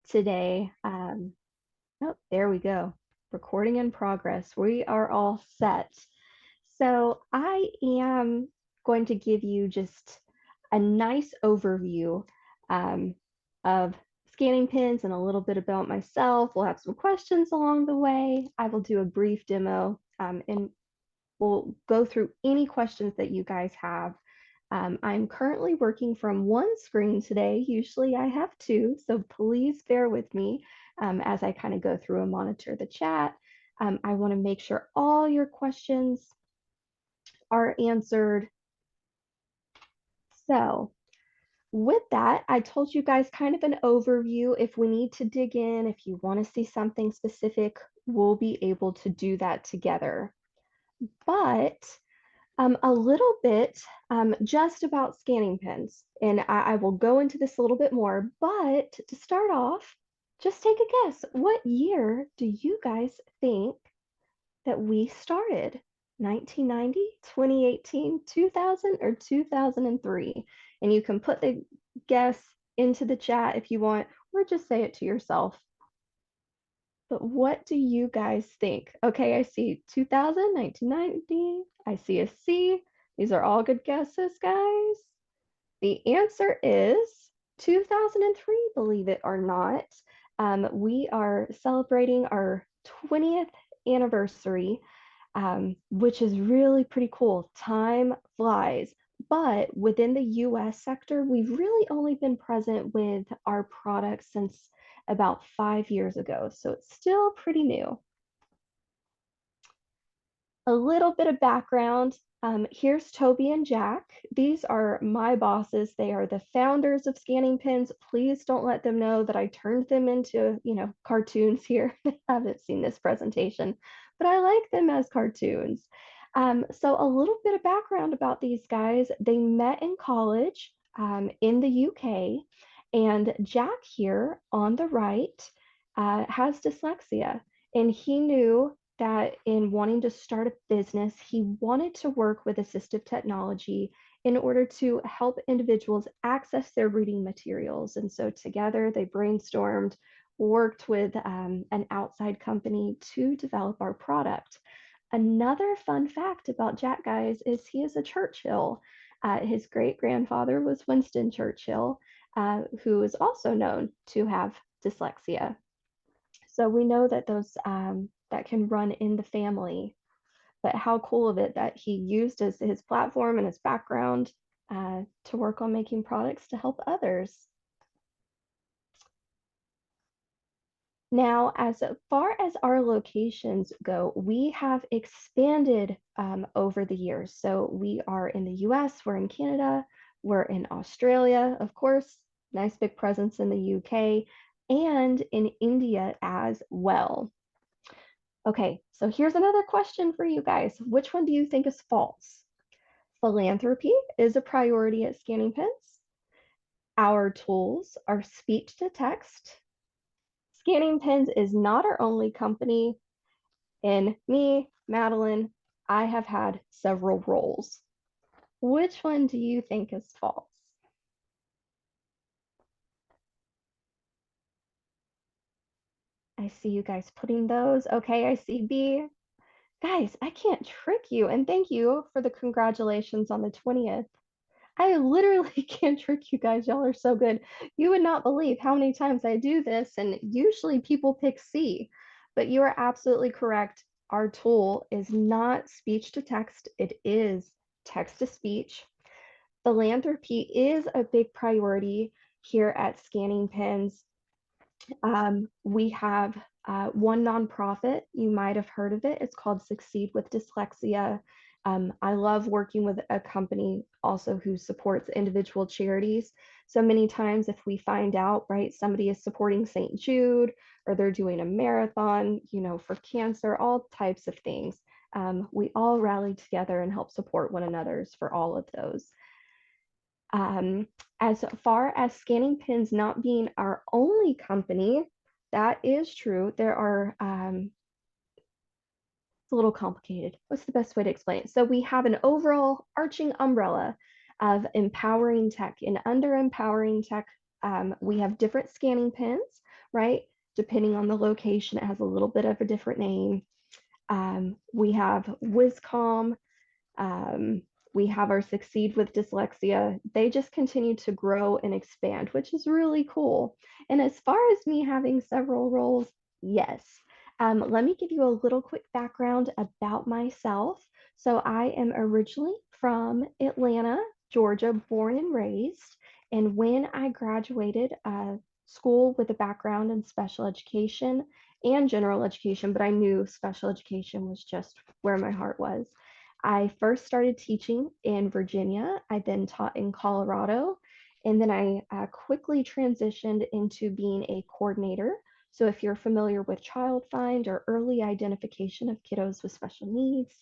today. Oh, there we go. Recording in progress. We are all set. So I am going to give you just a nice overview um, of scanning pins and a little bit about myself. We'll have some questions along the way. I will do a brief demo and we'll go through any questions that you guys have. I'm currently working from one screen today. Usually I have two, so please bear with me as I kind of go through and monitor the chat. I want to make sure all your questions are answered. So with that, I told you guys kind of an overview. If we need to dig in, if you want to see something specific, we'll be able to do that together. But a little bit just about scanning pins, and I will go into this a little bit more, but to start off, just take a guess. What year do you guys think that we started? 1990, 2018, 2000, or 2003? And you can put the guess into the chat if you want, or just say it to yourself. But what do you guys think? Okay, I see 2000, 1990. I see a C. These are all good guesses, guys. The answer is 2003, believe it or not. We are celebrating our 20th anniversary, which is really pretty cool. Time flies. But within the US sector, we've really only been present with our products since about 5 years ago. So it's still pretty new. A little bit of background. Here's Toby and Jack. These are my bosses. They are the founders of Scanning Pins. Please don't let them know that I turned them into, cartoons here. They haven't seen this presentation, but I like them as cartoons. So a little bit of background about these guys. They met in college in the UK, and Jack here on the right has dyslexia, and he knew that in wanting to start a business, he wanted to work with assistive technology in order to help individuals access their reading materials. And so together they brainstormed, worked with an outside company to develop our product. Another fun fact about Jack, guys, is he is a Churchill. His great grandfather was Winston Churchill, who is also known to have dyslexia. So we know that those that can run in the family. But how cool of it that he used as his platform and his background to work on making products to help others. Now, as far as our locations go, we have expanded over the years. So we are in the US, we're in Canada, we're in Australia, of course, nice big presence in the UK, and in India as well. Okay, so here's another question for you guys. Which one do you think is false? Philanthropy is a priority at Scanning Pins. Our tools are speech to text. Scanning Pins is not our only company. And me, Madeline, I have had several roles. Which one do you think is false? I see you guys putting those. Okay, I see B. Guys, I can't trick you. And thank you for the congratulations on the 20th. I literally can't trick you guys. Y'all are so good. You would not believe how many times I do this, and usually people pick C, but you are absolutely correct. Our tool is not speech to text, it is text to speech. Philanthropy is a big priority here at Scanning Pins. We have one nonprofit, you might have heard of it. It's called Succeed with Dyslexia. I love working with a company also who supports individual charities. So many times if we find out, right, somebody is supporting St. Jude or they're doing a marathon, for cancer, all types of things, we all rally together and help support one another's for all of those. As far as Scanning Pins not being our only company, that is true. There are, it's a little complicated. What's the best way to explain it? So we have an overall arching umbrella of empowering tech. And under empowering tech, we have different scanning pins. right? Depending on the location, it has a little bit of a different name. We have Wiscom, um, we have our Succeed with Dyslexia. They just continue to grow and expand, which is really cool. And as far as me having several roles, yes. Let me give you a little quick background about myself. So I am originally from Atlanta, Georgia, born and raised. And when I graduated school with a background in special education and general education, but I knew special education was just where my heart was. I first started teaching in Virginia. I then taught in Colorado. And then I quickly transitioned into being a coordinator. So if you're familiar with Child Find or early identification of kiddos with special needs,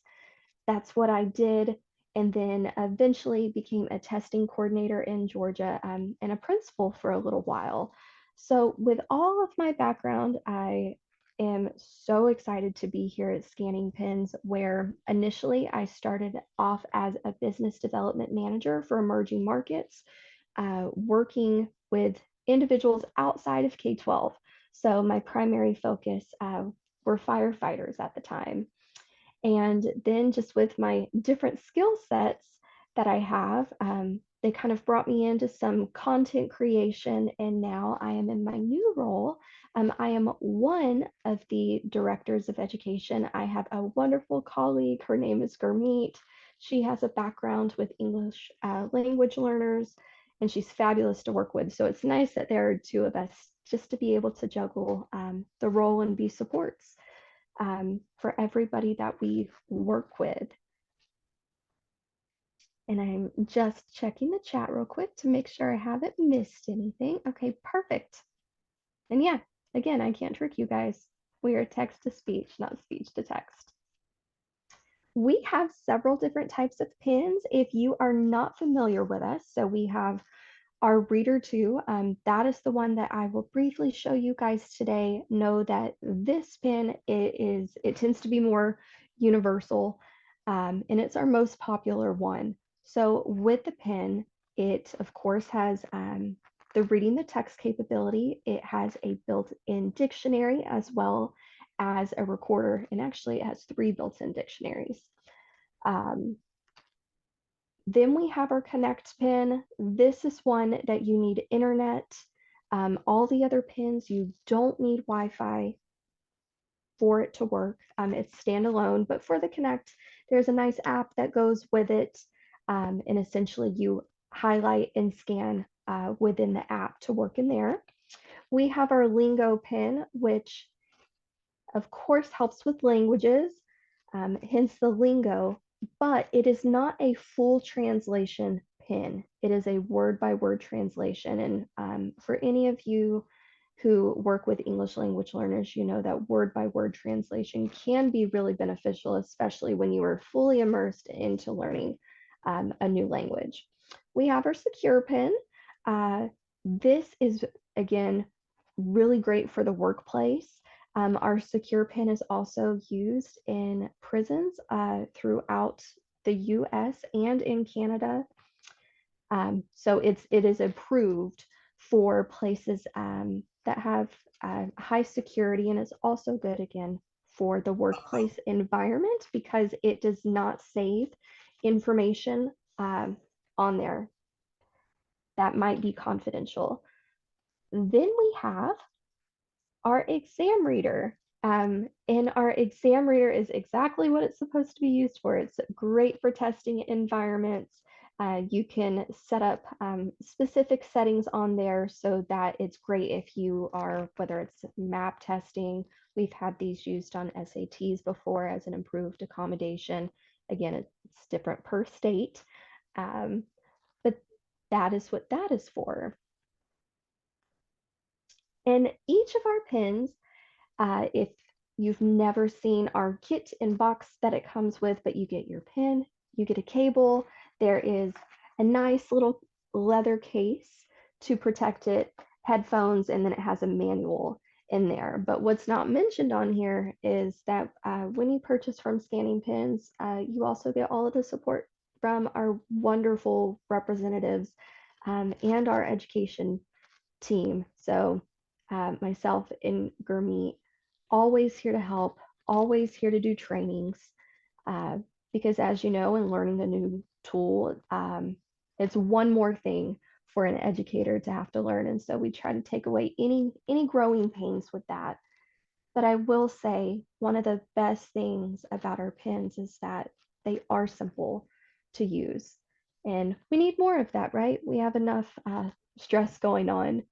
that's what I did. And then eventually became a testing coordinator in Georgia and a principal for a little while. So, with all of my background, I am so excited to be here at Scanning Pens, where initially I started off as a business development manager for emerging markets, working with individuals outside of K 12. So, my primary focus were firefighters at the time. And then just with my different skill sets that I have, they kind of brought me into some content creation. And now I am in my new role. I am one of the directors of education. I have a wonderful colleague. Her name is Gurmeet. She has a background with English language learners, and she's fabulous to work with. So it's nice that there are two of us just to be able to juggle the role and be supports for everybody that we work with. And I'm just checking the chat real quick to make sure I haven't missed anything. Okay, perfect. And yeah, again, I can't trick you guys. We are text to speech, not speech to text. We have several different types of pins. If you are not familiar with us, so we have our reader 2, that is the one that I will briefly show you guys today. Know that this pen, it tends to be more universal, and it's our most popular one. So with the pen, it of course has the reading the text capability. It has a built-in dictionary as well as a recorder, and actually it has 3 built-in dictionaries. Um, then we have our Connect pin. This is one that you need internet. All the other pins, you don't need Wi-Fi for it to work. It's standalone, but for the Connect, there's a nice app that goes with it. And essentially you highlight and scan within the app to work in there. We have our Lingo pin, which of course helps with languages, hence the lingo, but it is not a full translation pin. It is a word by word translation. And for any of you who work with English language learners, you know that word by word translation can be really beneficial, especially when you are fully immersed into learning a new language. We have our secure pin. This is, again, really great for the workplace. Our secure pin is also used in prisons throughout the US and in Canada. So it is approved for places that have high security, and it's also good again for the workplace environment because it does not save information on there that might be confidential. Then we have our exam reader. And our exam reader is exactly what it's supposed to be used for. It's great for testing environments. You can set up specific settings on there so that it's great if you are, whether it's map testing, we've had these used on SATs before as an improved accommodation. Again, it's different per state, but that is what that is for. And each of our pins, if you've never seen our kit and box that it comes with, but you get your pin, you get a cable, there is a nice little leather case to protect it, headphones, and then it has a manual in there. But what's not mentioned on here is that when you purchase from Scanning Pens, you also get all of the support from our wonderful representatives and our education team. So myself and Gurmeet, always here to help, always here to do trainings. Uh, because as you know, in learning a new tool, it's one more thing for an educator to have to learn. And so we try to take away any growing pains with that. But I will say one of the best things about our pens is that they are simple to use. And we need more of that, right? We have enough stress going on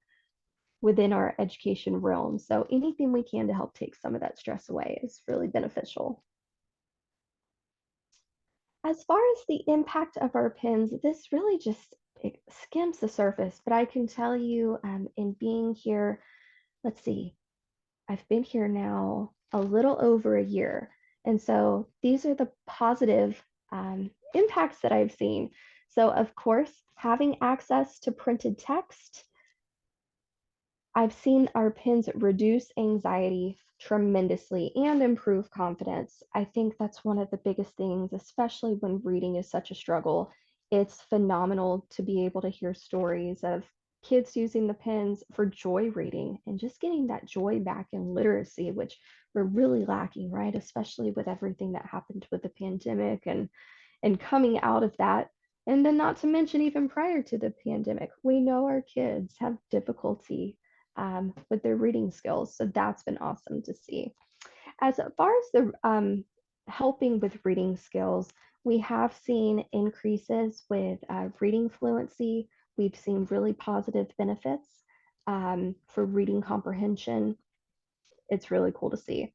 within our education realm. So anything we can to help take some of that stress away is really beneficial. As far as the impact of our pens, this really just skims the surface, but I can tell you in being here, let's see, I've been here now a little over a year. And so these are the positive impacts that I've seen. So, of course, having access to printed text, I've seen our pens reduce anxiety tremendously and improve confidence. I think that's one of the biggest things, especially when reading is such a struggle. It's phenomenal to be able to hear stories of kids using the pens for joy reading and just getting that joy back in literacy, which we're really lacking, right? Especially with everything that happened with the pandemic and coming out of that. And then, not to mention, even prior to the pandemic, we know our kids have difficulty with their reading skills. So that's been awesome to see. As far as the helping with reading skills, we have seen increases with reading fluency. We've seen really positive benefits for reading comprehension. It's really cool to see.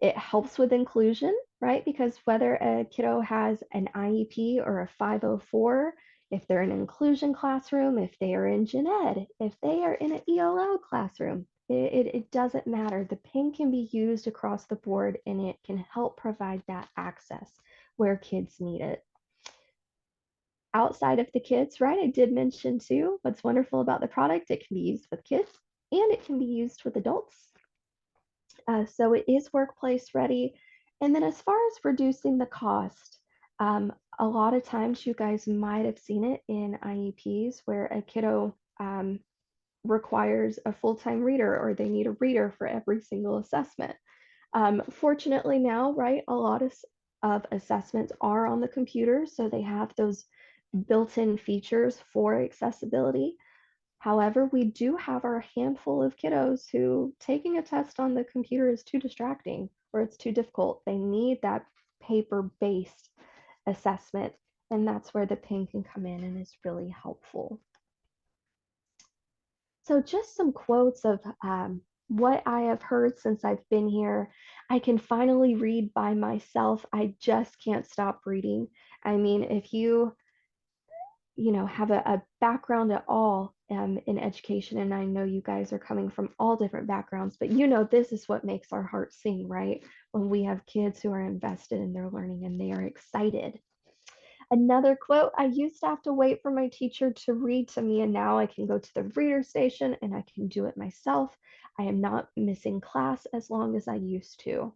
It helps with inclusion, right? Because whether a kiddo has an IEP or a 504, if they're in an inclusion classroom, if they are in gen ed, if they are in an ELL classroom, it doesn't matter. The pen can be used across the board and it can help provide that access where kids need it. Outside of the kids, right? I did mention too, what's wonderful about the product, it can be used with kids and it can be used with adults. So it is workplace ready. And then as far as reducing the cost, a lot of times you guys might have seen it in IEPs where a kiddo requires a full-time reader or they need a reader for every single assessment. Fortunately now, right, a lot of assessments are on the computer, so they have those built-in features for accessibility. However, we do have our handful of kiddos who taking a test on the computer is too distracting or it's too difficult. They need that paper-based assessment, and that's where the pen can come in and is really helpful. So just some quotes of what I have heard since I've been here. I can finally read by myself. I just can't stop reading. I mean, if you have a background at all in education, and I know you guys are coming from all different backgrounds, but this is what makes our hearts sing, right? When we have kids who are invested in their learning and they are excited. Another quote, I used to have to wait for my teacher to read to me, and now I can go to the reader station and I can do it myself. I am not missing class as long as I used to.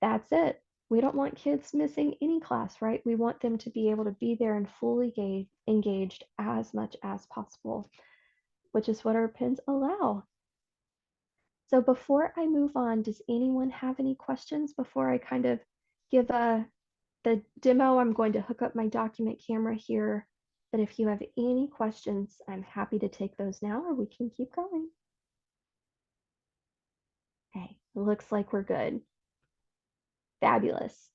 That's it. We don't want kids missing any class, right? We want them to be able to be there and fully engaged as much as possible, which is what our pens allow. So before I move on, does anyone have any questions before I kind of give the demo? I'm going to hook up my document camera here, but if you have any questions, I'm happy to take those now or we can keep going. Okay, looks like we're good. Fabulous.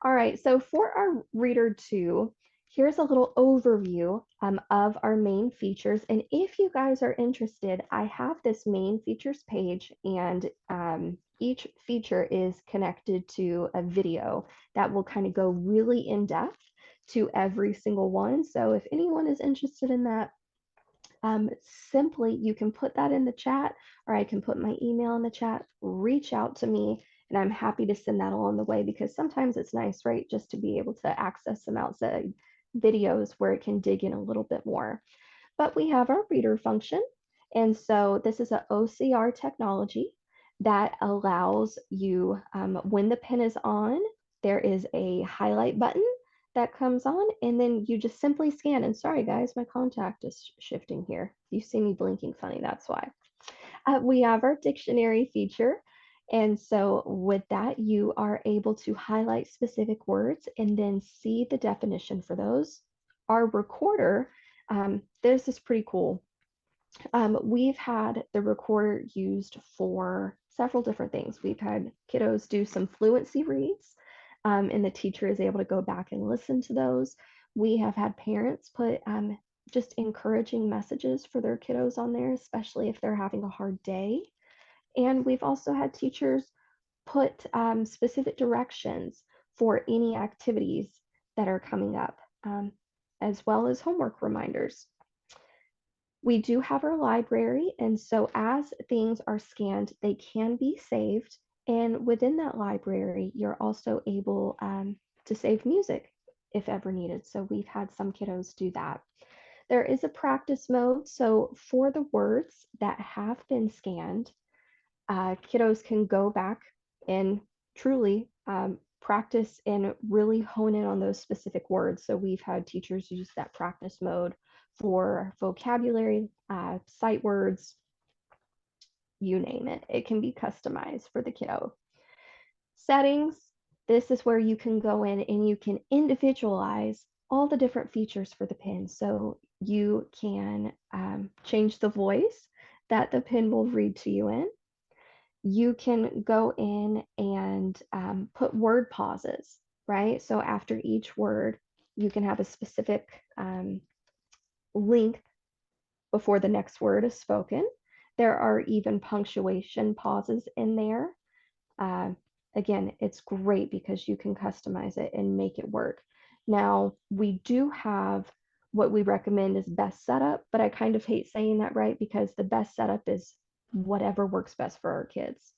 All right, so for our Reader 2, here's a little overview of our main features. And if you guys are interested, I have this main features page, and each feature is connected to a video that will kind of go really in depth to every single one. So if anyone is interested in that, simply you can put that in the chat, or I can put my email in the chat, reach out to me, and I'm happy to send that along the way, because sometimes it's nice, right, just to be able to access some outside videos where it can dig in a little bit more. But we have our reader function. And so this is an OCR technology that allows you, when the pen is on, there is a highlight button that comes on, and then you just simply scan. And sorry guys, my contact is shifting here. You see me blinking funny, that's why. We have our dictionary feature. And so with that, you are able to highlight specific words and then see the definition for those. Our recorder, this is pretty cool. We've had the recorder used for several different things. We've had kiddos do some fluency reads, and the teacher is able to go back and listen to those. We have had parents put just encouraging messages for their kiddos on there, especially if they're having a hard day. And we've also had teachers put specific directions for any activities that are coming up, as well as homework reminders. We do have our library, and so as things are scanned, they can be saved. And within that library, you're also able to save music if ever needed. So we've had some kiddos do that. There is a practice mode. So for the words that have been scanned, kiddos can go back and truly practice and really hone in on those specific words. So we've had teachers use that practice mode for vocabulary, sight words, you name it. It can be customized for the kiddo. Settings, this is where you can go in and you can individualize all the different features for the pen. So you can change the voice that the pen will read to you in. You can go in and put word pauses, right? So after each word, you can have a specific length before the next word is spoken. There are even punctuation pauses in there. Uh, Again, it's great because you can customize it and make it work. Now, we do have what we recommend is best setup, but I kind of hate saying that, right? Because the best setup is whatever works best for our kids.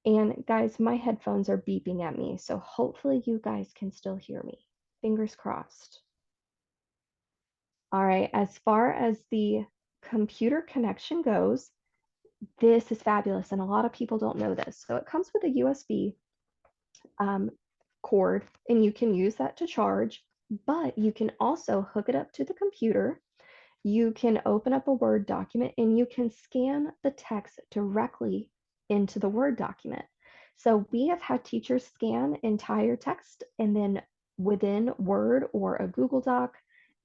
And guys, my headphones are beeping at me, so hopefully you guys can still hear me. Fingers crossed. All right, as far as the computer connection goes, this is fabulous, and a lot of people don't know this. So it comes with a USB cord, and you can use that to charge, but you can also hook it up to the computer. You can open up a Word document and you can scan the text directly into the Word document. So we have had teachers scan entire text, and then within Word or a Google Doc,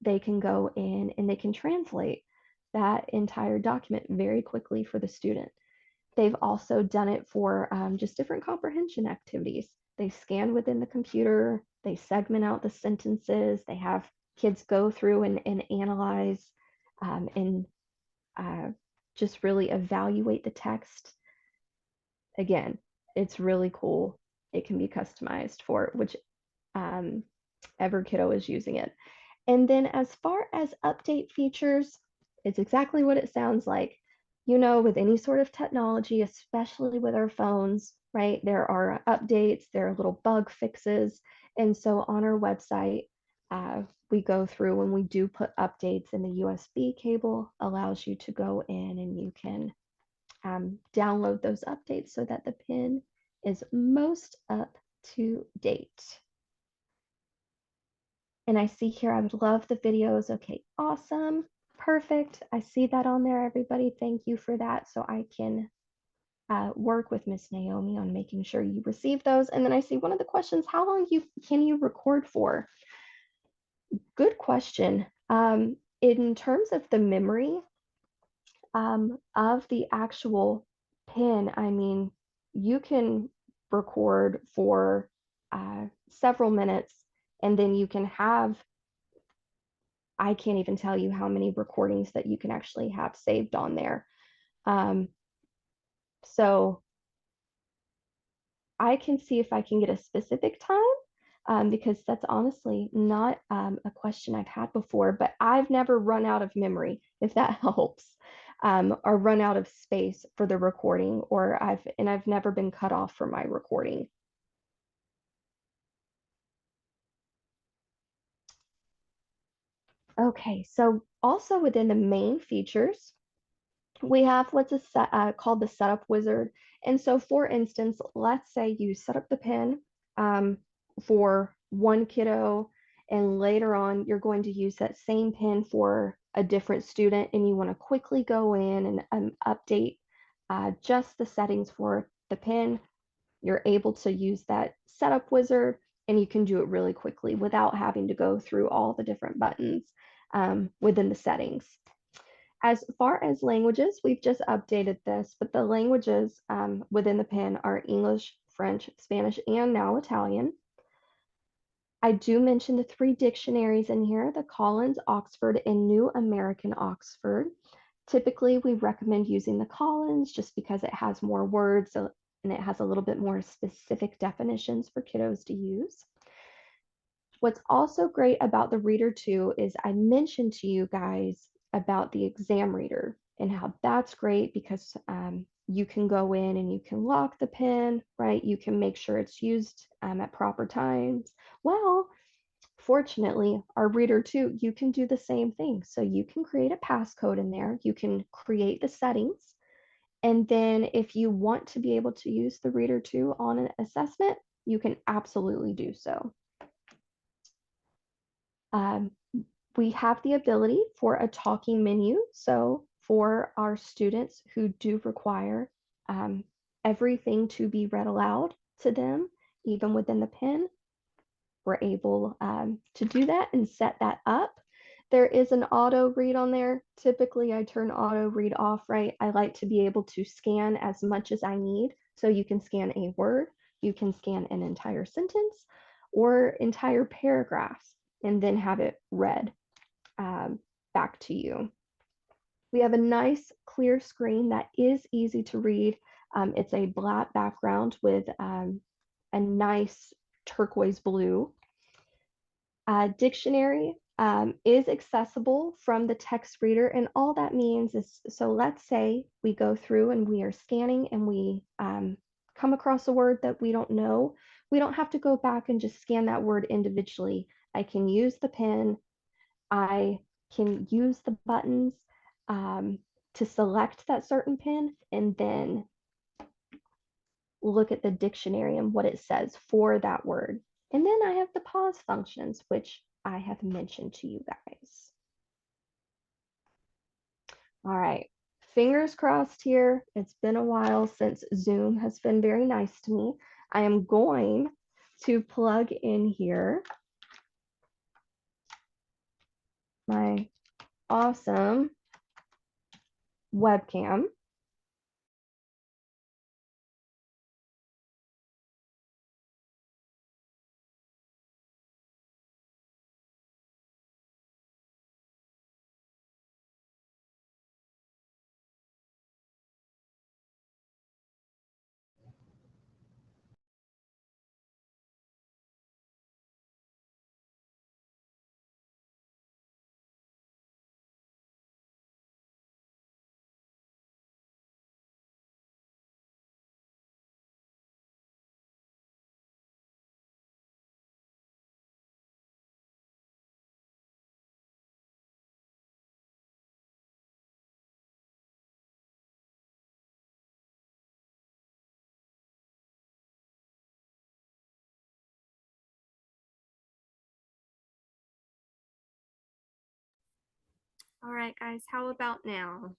they can go in and they can translate that entire document very quickly for the student. They've also done it for just different comprehension activities. They scan within the computer, they segment out the sentences, they have kids go through and analyze and just really evaluate the text. Again, it's really cool. It can be customized for which ever kiddo is using it. And then as far as update features, it's exactly what it sounds like. You know, with any sort of technology, especially with our phones, right? There are updates, there are little bug fixes. And so on our website, we go through and we do put updates, and the USB cable allows you to go in and you can download those updates so that the pin is most up to date. And I see here, I would love the videos. Okay, awesome. Perfect. I see that on there, everybody. Thank you for that. So I can work with Miss Naomi on making sure you receive those. And then I see one of the questions, how long can you record for? Good question. In terms of the memory of the actual pin, I mean, you can record for several minutes, and then you can have, I can't even tell you how many recordings that you can actually have saved on there. So I can see if I can get a specific time, because that's honestly not a question I've had before, but I've never run out of memory, if that helps, or run out of space for the recording, or I've never been cut off for my recording. Okay, so also within the main features, we have what's called the setup wizard. And so for instance, let's say you set up the pin for one kiddo, and later on you're going to use that same pin for a different student and you want to quickly go in and update just the settings for the pen, you're able to use that setup wizard and you can do it really quickly without having to go through all the different buttons within the settings. As far as languages, we've just updated this, but the languages within the pen are English, French, Spanish, and now Italian. I do mention the 3 dictionaries in here, the Collins Oxford and New American Oxford. Typically, we recommend using the Collins just because it has more words and it has a little bit more specific definitions for kiddos to use. What's also great about the Reader 2 is I mentioned to you guys about the exam reader and how that's great because you can go in and you can lock the pen, right? You can make sure it's used at proper times. Well, fortunately, our Reader 2, you can do the same thing. So you can create a passcode in there. You can create the settings. And then if you want to be able to use the Reader 2 on an assessment, you can absolutely do so. Um, we have the ability for a talking menu. So for our students who do require everything to be read aloud to them, even within the pen, we're able to do that and set that up. There is an auto read on there. Typically, I turn auto read off, right? I like to be able to scan as much as I need. So you can scan a word, you can scan an entire sentence or entire paragraphs and then have it read back to you. We have a nice clear screen that is easy to read. It's a black background with a nice turquoise blue. Dictionary is accessible from the text reader, and all that means is, so let's say we go through and we are scanning and we come across a word that we don't know. We don't have to go back and just scan that word individually. I can use the pen. I can use the buttons to select that certain pen and then look at the dictionary and what it says for that word. And then I have the pause functions, which I have mentioned to you guys. All right, fingers crossed here. It's been a while since Zoom has been very nice to me. I am going to plug in here my awesome webcam. All right, guys, how about now?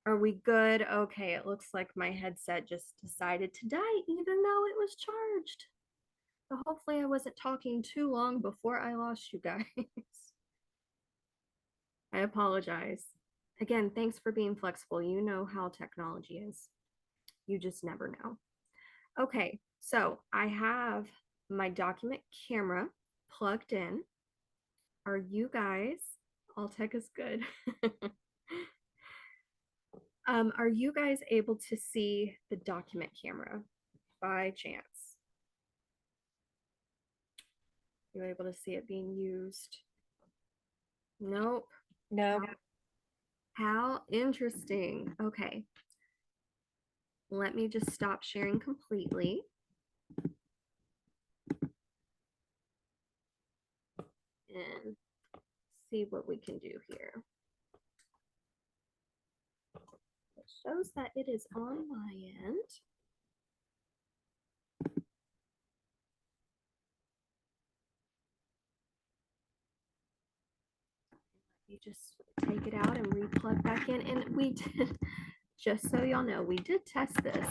Are we good? Okay, it looks like my headset just decided to die even though it was charged. So hopefully I wasn't talking too long before I lost you guys. I apologize. Again, thanks for being flexible. You know how technology is. You just never know. Okay, so I have my document camera plugged in. Are you guys, all tech is good. Are you guys able to see the document camera by chance? You able to see it being used? Nope. No. How interesting. Okay. Let me just stop sharing completely. And see what we can do here. It shows that it is on my end. just take it out and re-plug back in. And we did, just so y'all know, we did test this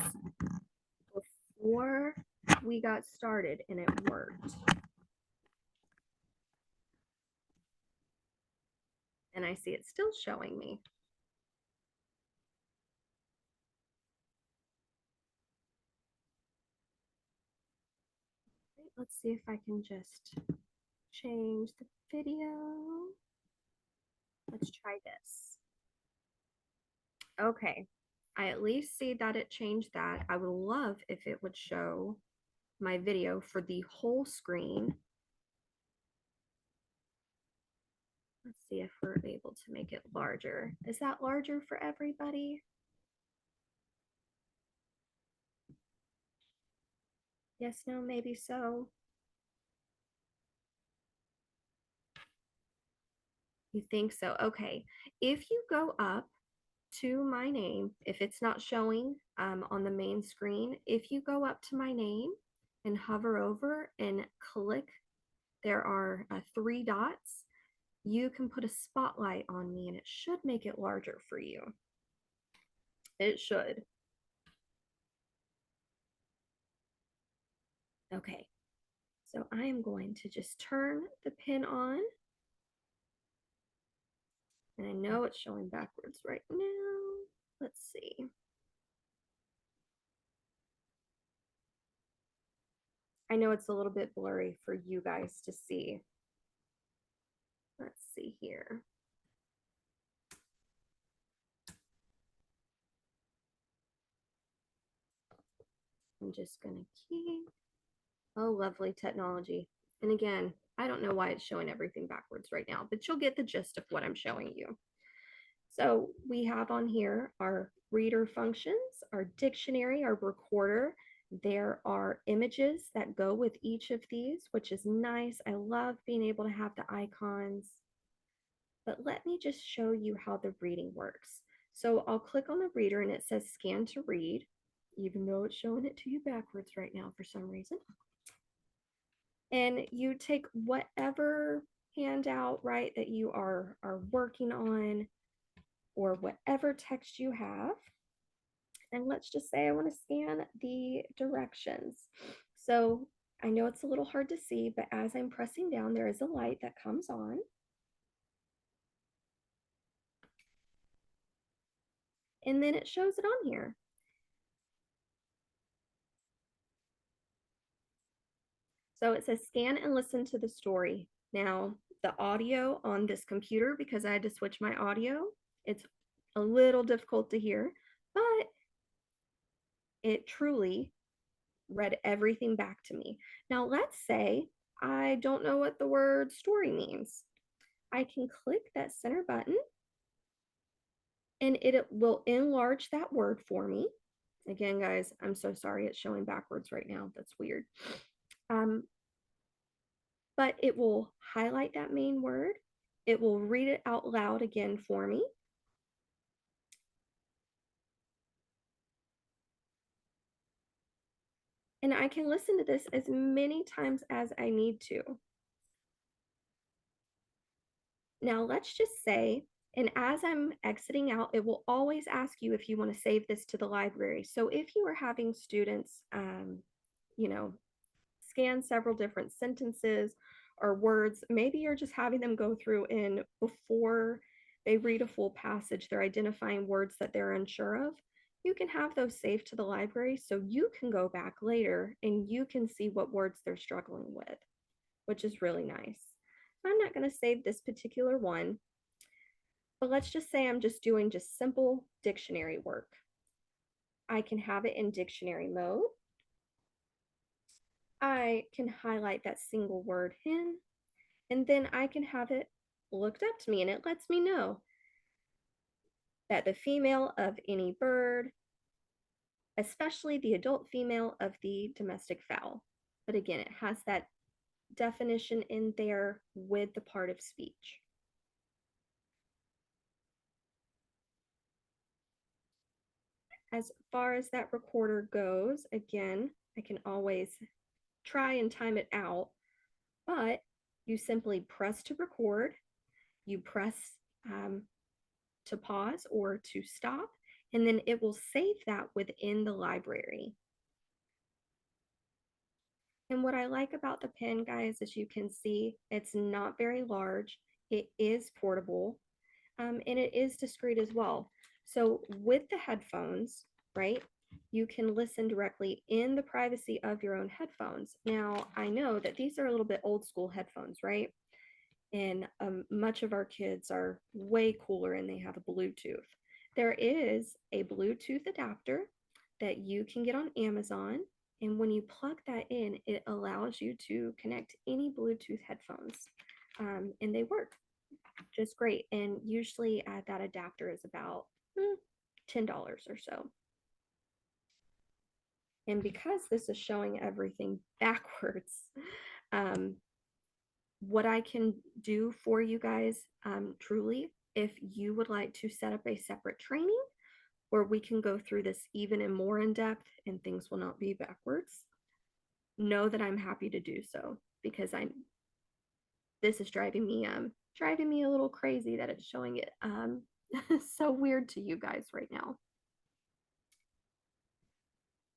before we got started and it worked. And I see it's still showing me. Let's see if I can just change the video. Let's try this. Okay, I at least see that it changed that. I would love if it would show my video for the whole screen. Let's see if we're able to make it larger. Is that larger for everybody? Yes, no, maybe so. You think so? Okay. If you go up to my name, if it's not showing on the main screen, if you go up to my name and hover over and click, there are 3 dots. You can put a spotlight on me and it should make it larger for you. It should. Okay, so I am going to just turn the pin on. And I know it's showing backwards right now. Let's see. I know it's a little bit blurry for you guys to see. Let's see here. I'm just going to keep. Oh, lovely technology. And again, I don't know why it's showing everything backwards right now, but you'll get the gist of what I'm showing you. So we have on here our reader functions, our dictionary, our recorder. There are images that go with each of these, which is nice. I love being able to have the icons. But let me just show you how the reading works. So I'll click on the reader and it says scan to read, even though it's showing it to you backwards right now for some reason. And you take whatever handout, right, that you are working on, or whatever text you have. And let's just say I want to scan the directions. So I know it's a little hard to see, but as I'm pressing down, there is a light that comes on. And then it shows it on here. So it says scan and listen to the story. Now, the audio on this computer, because I had to switch my audio, it's a little difficult to hear, but it truly read everything back to me. Now, let's say I don't know what the word story means. I can click that center button and it will enlarge that word for me. Again, guys, I'm so sorry it's showing backwards right now. That's weird. But it will highlight that main word. It will read it out loud again for me. And I can listen to this as many times as I need to. Now let's just say, and as I'm exiting out, it will always ask you if you want to save this to the library. So if you are having students, you know, scan several different sentences or words, maybe you're just having them go through and before they read a full passage, they're identifying words that they're unsure of. You can have those saved to the library so you can go back later and you can see what words they're struggling with, which is really nice. So I'm not going to save this particular one, but let's just say I'm just doing just simple dictionary work. I can have it in dictionary mode. I can highlight that single word hen, and then I can have it looked up to me, and it lets me know that the female of any bird, especially the adult female of the domestic fowl. But again, it has that definition in there with the part of speech. As far as that recorder goes, again, I can always try and time it out, but you simply press to record, you press to pause or to stop, and then it will save that within the library. And what I like about the pen, guys, as you can see, it's not very large. It is portable, and it is discreet as well. So with the headphones, right, you can listen directly in the privacy of your own headphones. Now, I know that these are a little bit old school headphones, right? And much of our kids are way cooler and they have a Bluetooth. There is a Bluetooth adapter that you can get on Amazon. And when you plug that in, it allows you to connect any Bluetooth headphones. And they work just great. And usually that adapter is about $10 or so. And because this is showing everything backwards, what I can do for you guys, truly, if you would like to set up a separate training where we can go through this even in more in depth and things will not be backwards, know that I'm happy to do so, because this is driving me a little crazy that it's showing it so weird to you guys right now.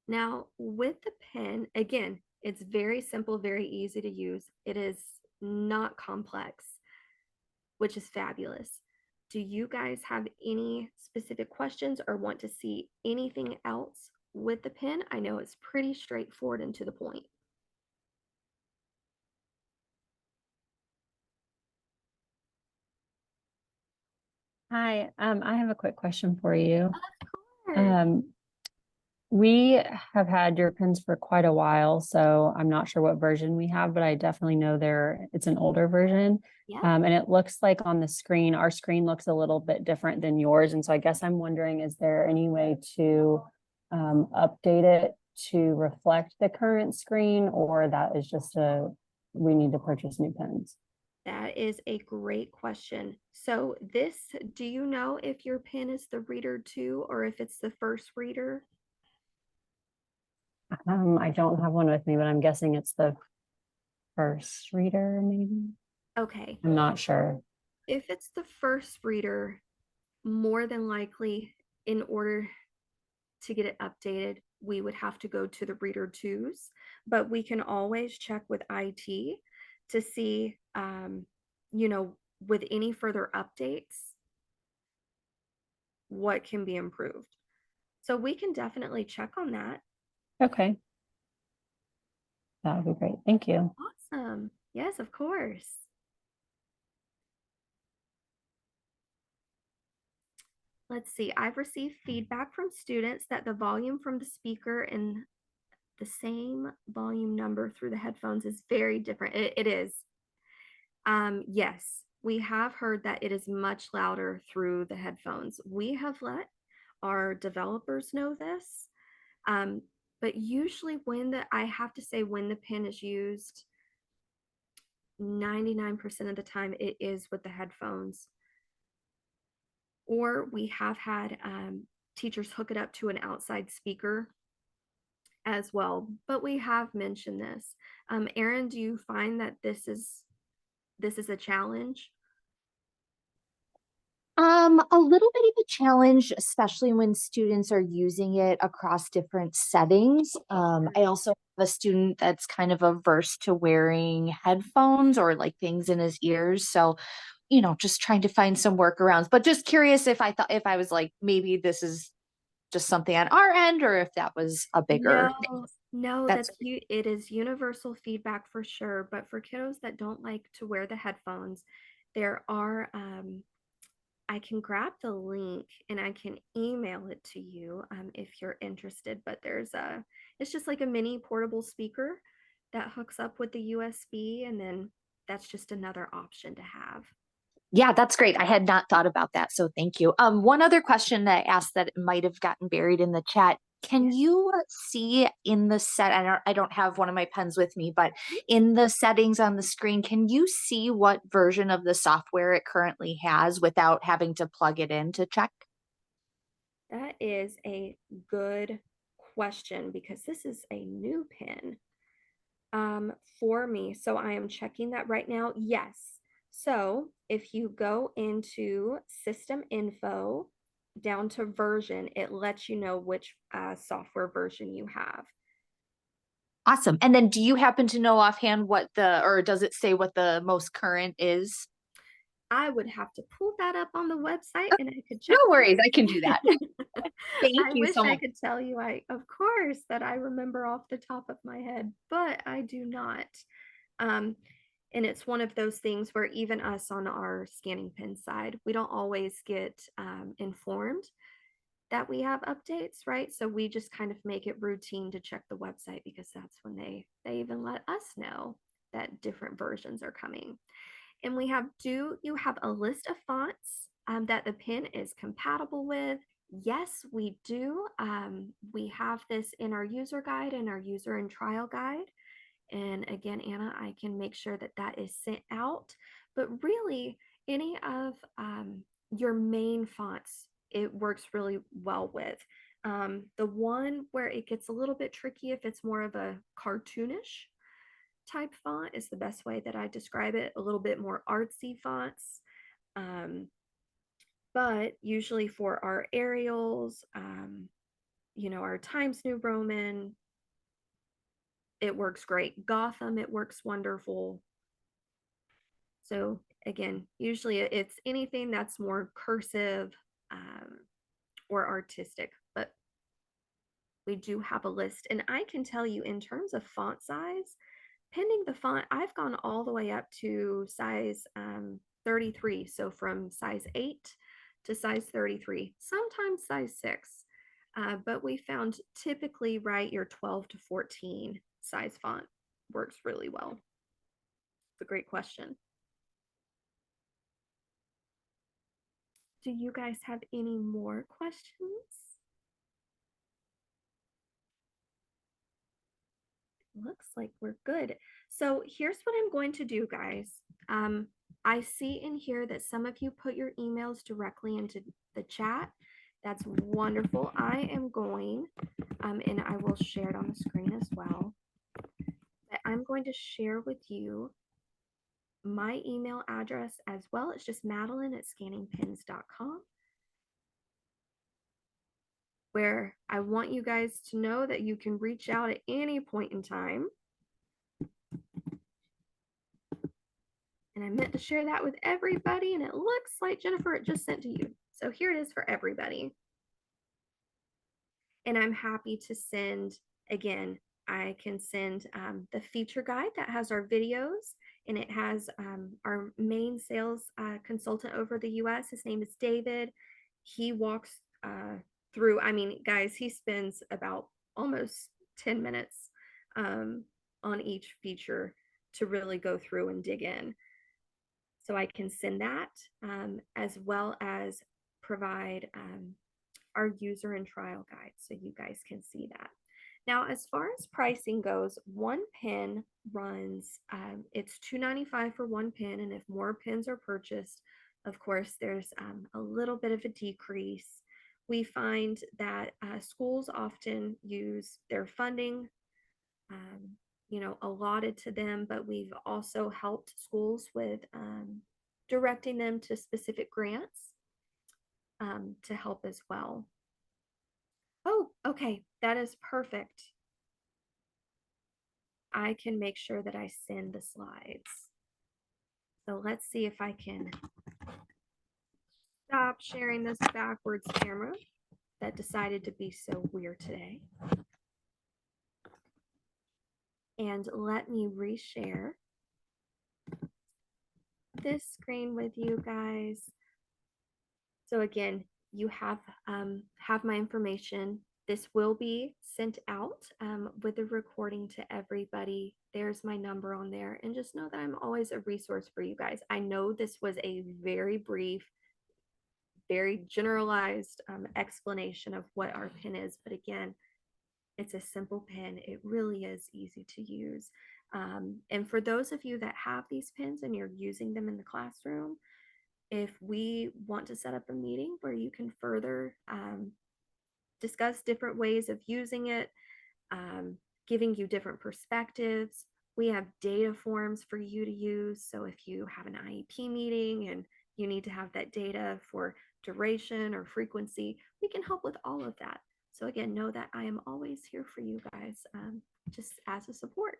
Now, with the pen, again, it's very simple, very easy to use. It is not complex, which is fabulous. Do you guys have any specific questions or want to see anything else with the pen? I know it's pretty straightforward and to the point. Hi, I have a quick question for you. Of course. We have had your pens for quite a while, so I'm not sure what version we have, but I definitely know it's an older version. Yeah. And it looks like on the screen, our screen looks a little bit different than yours. And so I guess I'm wondering, is there any way to update it to reflect the current screen, or that is just we need to purchase new pens? That is a great question. So do you know if your pen is the reader 2 or if it's the first reader? I don't have one with me, but I'm guessing it's the first reader, maybe. Okay. I'm not sure. If it's the first reader, more than likely, in order to get it updated, we would have to go to the reader 2s, but we can always check with IT to see, with any further updates, what can be improved. So we can definitely check on that. Okay. That would be great. Thank you. Awesome. Yes, of course. Let's see. I've received feedback from students that the volume from the speaker and the same volume number through the headphones is very different. It is. Yes, we have heard that it is much louder through the headphones. We have let our developers know this. But usually I have to say, when the pen is used, 99% of the time it is with the headphones. Or we have had teachers hook it up to an outside speaker as well. But we have mentioned this. Erin, do you find that this is a challenge? A little bit of a challenge, especially when students are using it across different settings. I also have a student that's kind of averse to wearing headphones or like things in his ears. So, just trying to find some workarounds, but just curious if I was like, maybe this is just something on our end or if that was a bigger thing. No, That's it is universal feedback for sure. But for kiddos that don't like to wear the headphones, there are I can grab the link and I can email it to you if you're interested. But it's just like a mini portable speaker that hooks up with the USB, and then that's just another option to have. Yeah, that's great. I had not thought about that, so thank you. One other question that I asked that might have gotten buried in the chat. Can you see in the set, I don't have one of my pens with me, but in the settings on the screen, can you see what version of the software it currently has without having to plug it in to check? That is a good question because this is a new pen for me. So I am checking that right now. Yes. So if you go into system info down to version, it lets you know which software version you have. Awesome. And then do you happen to know offhand or does it say what the most current is? I would have to pull that up on the website and I could No check. worries, I can do that. Thank I you wish so I much. could tell you, of course, that I remember off the top of my head, but I do not. Um, and it's one of those things where even us on our scanning pen side, we don't always get informed that we have updates, right? So we just kind of make it routine to check the website because that's when they even let us know that different versions are coming. And we have, do you have a list of fonts that the pen is compatible with? Yes, we do. We have this in our user guide and our user and trial guide. And again, Anna, I can make sure that that is sent out. But really, any of your main fonts, it works really well with. The one where it gets a little bit tricky if it's more of a cartoonish type font is the best way that I describe it, a little bit more artsy fonts. Um, but usually for our Arials, our Times New Roman, it works great. Gotham, it works wonderful. So again, usually it's anything that's more cursive or artistic, but we do have a list. And I can tell you in terms of font size, pending the font, I've gone all the way up to size 33. So from size 8 to size 33, sometimes size 6. But we found typically, right, your 12 to 14 size font works really well. It's a great question. Do you guys have any more questions? Looks like we're good. So here's what I'm going to do, guys. I see in here that some of you put your emails directly into the chat. That's wonderful. I am going, and I will share it on the screen as well. But I'm going to share with you my email address as well. It's just madeline@scanningpens.com, where I want you guys to know that you can reach out at any point in time. And I meant to share that with everybody, and it looks like, Jennifer, it just sent to you. So here it is for everybody. And I'm happy to send, again, I can send the feature guide that has our videos, and it has our main sales consultant over the US. His name is David. He walks through, I mean, guys, he spends about almost 10 minutes on each feature to really go through and dig in. So I can send that as well as provide our user and trial guide so you guys can see that. Now, as far as pricing goes, one pen runs, it's $2.95 for one pen. And if more pens are purchased, of course, there's a little bit of a decrease. We find that schools often use their funding allotted to them, but we've also helped schools with directing them to specific grants to help as well. Oh, okay, that is perfect. I can make sure that I send the slides. So let's see if I can stop sharing this backwards camera that decided to be so weird today. And let me reshare this screen with you guys. So again, you have my information. This will be sent out with a recording to everybody. There's my number on there. And just know that I'm always a resource for you guys. I know this was a very brief, very generalized explanation of what our pen is. But again, it's a simple pen. It really is easy to use. And for those of you that have these pens and you're using them in the classroom, if we want to set up a meeting where you can further discuss different ways of using it, giving you different perspectives, We have data forms for you to use. So if you have an IEP meeting and you need to have that data for duration or frequency, we can help with all of that. So again, know that I am always here for you guys, just as a support.